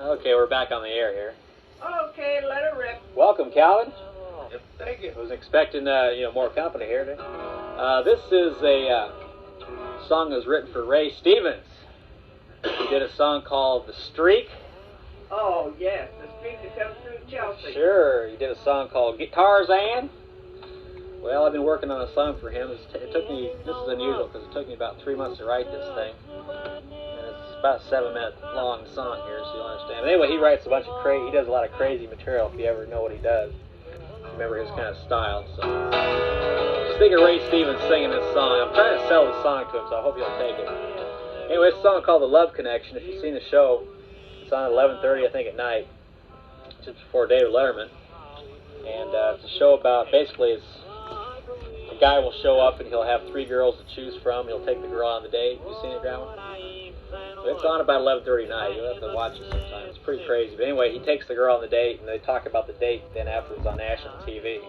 Okay, we're back on the air here. Okay, let it rip. Welcome, Calvin. Yep, thank you. I was expecting, more company here today. This is a song that was written for Ray Stevens. He did a song called "The Streak." Oh, yes, the street that comes through Chelsea. Sure. He did a song called "Tarzan." Well, I've been working on a song for him. It took me, this is unusual because it took me about 3 months to write this thing. And it's about a 7-minute long song here, so you'll understand. But anyway, he writes a bunch of he does a lot of crazy material if you ever know what he does. Remember his kind of style. So just think of Ray Stevens singing this song. I'm trying to sell the song to him, so I hope you'll take it. Anyway, it's a song called "The Love Connection." If you've seen the show, it's on at 11:30, I think, at night, just before David Letterman. And it's a show about, basically, a guy will show up and he'll have 3 girls to choose from. He'll take the girl on the date. Have you seen it, Grandma? So it's on about 11:30 at night. You'll have to watch it sometime. It's pretty crazy. But anyway, he takes the girl on the date, and they talk about the date then afterwards on national TV.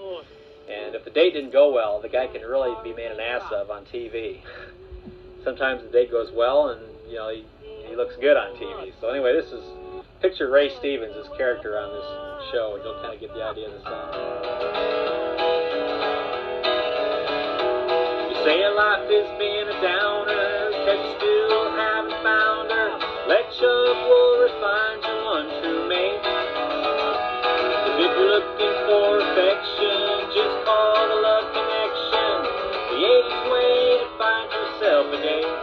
And if the date didn't go well, the guy can really be made an ass of on TV. Sometimes the date goes well, and he looks good on TV. So anyway, this is, picture Ray Stevens, his character on this show, and you'll kind of get the idea of the song. Say your life is being a downer, cause you still haven't found her. Let Chuck find you one true mate. Cause if you're looking for affection, just call the Love Connection, the 80s way to find yourself a date.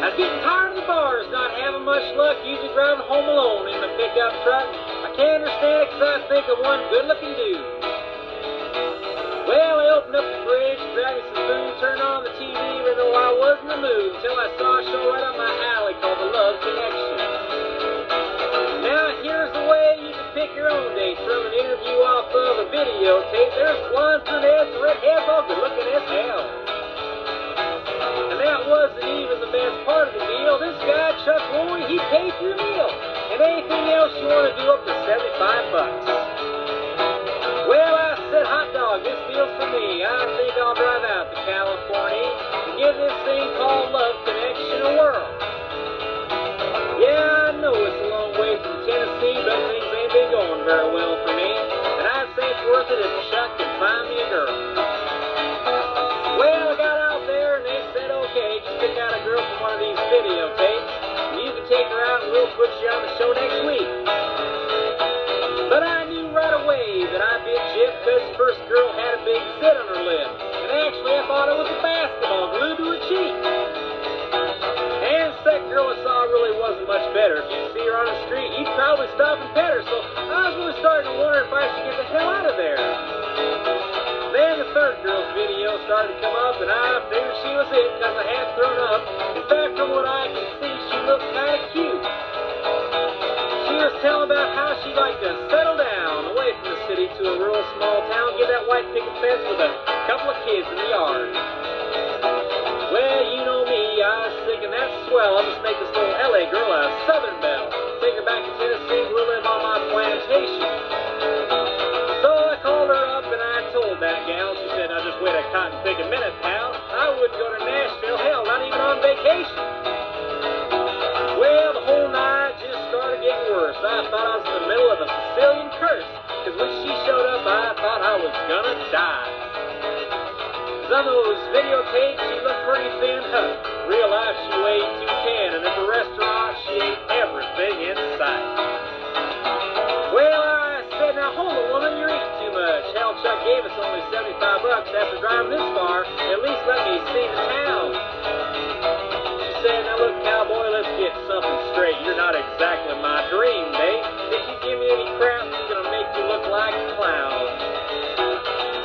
I'm getting tired of the bars, not having much luck, usually driving home alone in my pickup truck. I can't understand it cause I think of one good-looking dude. Well, I opened up the fridge, grabbed me some food, turned on the TV, even though I was in the mood, until I saw a show right up my alley called The Love Connection. Now, here's the way you can pick your own date from an interview off of a videotape. There's blondes, brunettes, redheads, all good looking as hell. And that wasn't even the best part of the deal. This guy, Chuck Roy, he paid for your meal. And anything else you want to do up to $75. Well, I said, hot dog, this deal's for me. I think I'll drive out to California and give this thing called Love Connection a whirl. Yeah, I know it's a long way from Tennessee, but things ain't been going very well for me. And I'd say it's worth it if Chuck can find me a girl. Well, I got out there and they said, okay, just pick out a girl from one of these videotapes, and you can take her out and we'll put you on the show next week. But I knew right away that I bit Chip because the first girl had a big zit on her lip. And actually I thought it was a basketball glued to her cheek. And the second girl I saw really wasn't much better. If you see her on the street, you'd probably stop and pet her. So I was really starting to wonder if I should get the hell out of there. Then the third girl's video started to come up, and I figured she was it because I had thrown up. In fact, from what I can see, she looked kind of cute. She was telling about how she'd like to settle down away from the city to a rural small town, get that white picket fence with a couple of kids in the yard. Well, you know me, I was thinking that's swell. I'll just make this little LA girl a Southern belle. Take her back to Tennessee, we'll live on my plantation. So I called her up and I told that gal, she said, now just wait a cotton picking minute, pal. I wouldn't go to Nashville, hell, not even on vacation. Well, the whole night just started getting worse. I thought I was in the middle of a Sicilian curse, because when she showed up, I thought I was gonna die. Cause on those videotapes, she looked pretty thin, huh? Real life, she weighed 210, and at the restaurant, she ate everything in sight. Well, I said, now hold it, woman, you're eating too much. Hell, Chuck gave us only $75 after driving this far. At least let me see the town. Said, now look, cowboy, let's get something straight. You're not exactly my dream date. If you give me any crap, it's gonna make you look like a clown.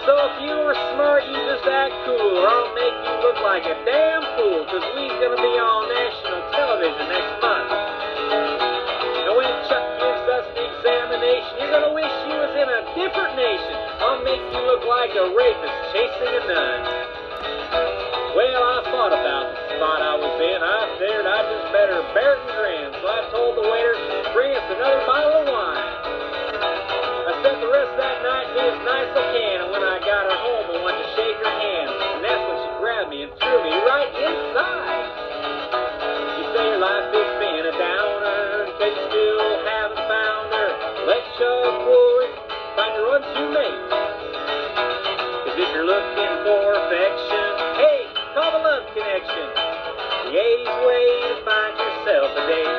So if you were smart, you just act cool, or I'll make you look like a damn fool, cause we's gonna be on national television next month. And when Chuck gives us the examination, you're gonna wish you was in a different nation. I'll make you look like a rapist chasing a nun. Well, I thought about the spot I was in. I figured I just better bear it and grin. So I told the waiter, bring us another bottle of wine. I spent the rest of that night being as nice as I can, and when I got her home, I wanted to shake her hand. And that's when she grabbed me and threw me right inside. You say, 'cause you still haven't found her. Let's shove forward, find her one to mate. 'Cause if you're looking for affection, hey, call the Love Connection. The 80s way to find yourself a date.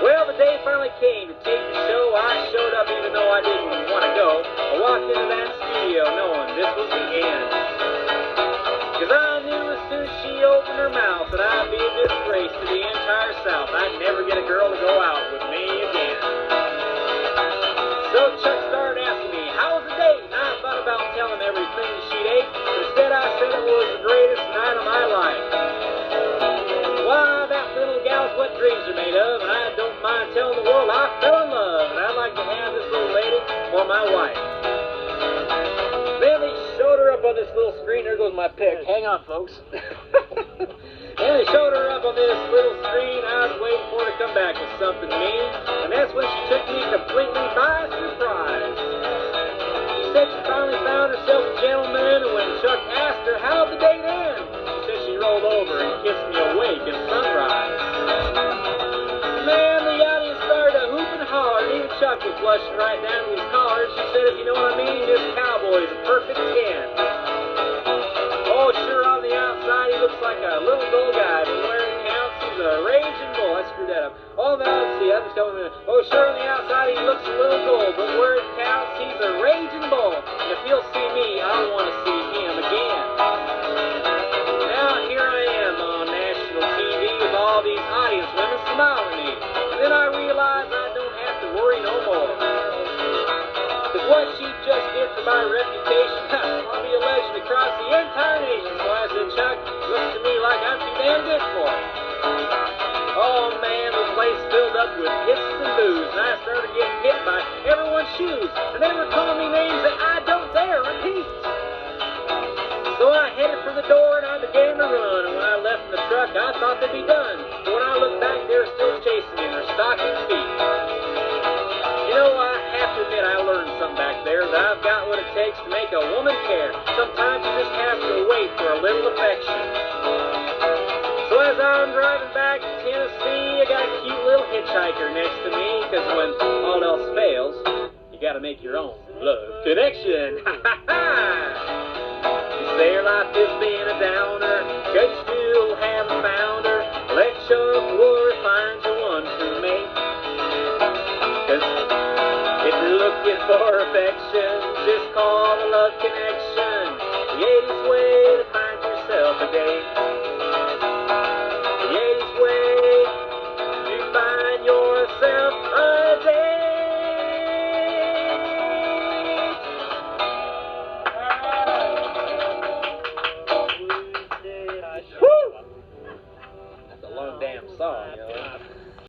Well, the day finally came to tape the show. I showed up even though I didn't want to go. I walked into that studio knowing this was the end. 'Cause I knew as soon as she opened her mouth that I'd be a disgrace to the entire South. I'd never get a girl to go out with me again. So Chuck started asking me, how was the date? And I thought about telling him everything she'd ate. Instead, I said it was the greatest night of my life. Why, that little gal's what dreams are made of, and I don't mind telling the world I fell in love, and I'd like to have this little lady for my wife. Then they showed her up on this little screen. There goes my pick. Hang on, folks. And they showed her up on this little screen. I was waiting for her to come back with something mean, and that's when she took me completely by surprise. She said she finally found herself a gentleman, and when Chuck asked her how'd the date end, she said she rolled over and kissed me awake at sunrise. Man, the audience started to hoop and holler, and even Chuck was blushing right down to his collar. She said, if you know what I mean, this cowboy's a perfect 10. Oh, sure, on the outside, he looks like a little dull guy, but where it counts, he's a raging bull. I screwed that up. Oh, now, let's see, I just told him, oh, sure, on the outside, he looks a little dull, but where it counts, he's a raging bull. And if he'll see me, I'll want to see him again. Now, here I am on national TV with all these audience women smiling at me. And then I realize I don't have to worry no more. Because what she just did for my reputation, I'll be a legend across the entire nation. So I said, Chuck, looks to me like I'm too damn good for it. Oh man, the place filled up with hisses and boos, and I started getting hit by everyone's shoes. And they were calling me names that I don't dare repeat. So I headed for the door and I began to run. And when I left in the truck, I thought they'd be done. But when I looked back, they were still chasing me in their stocking feet. You know, I have to admit I learned something back there, that I've got what it takes to make a woman care. Sometimes you just have to wait for a little affection. So as I'm driving back to Tennessee, I got a cute little hitchhiker next to me, because when all else fails, you got to make your own love connection. Ha ha ha! You say your life has been a downer, 'cause you still haven't found her. Let's shove forward, find you one to mate. 'Cause if you're looking for affection, just call the Love Connection. The 80s way to find yourself a date.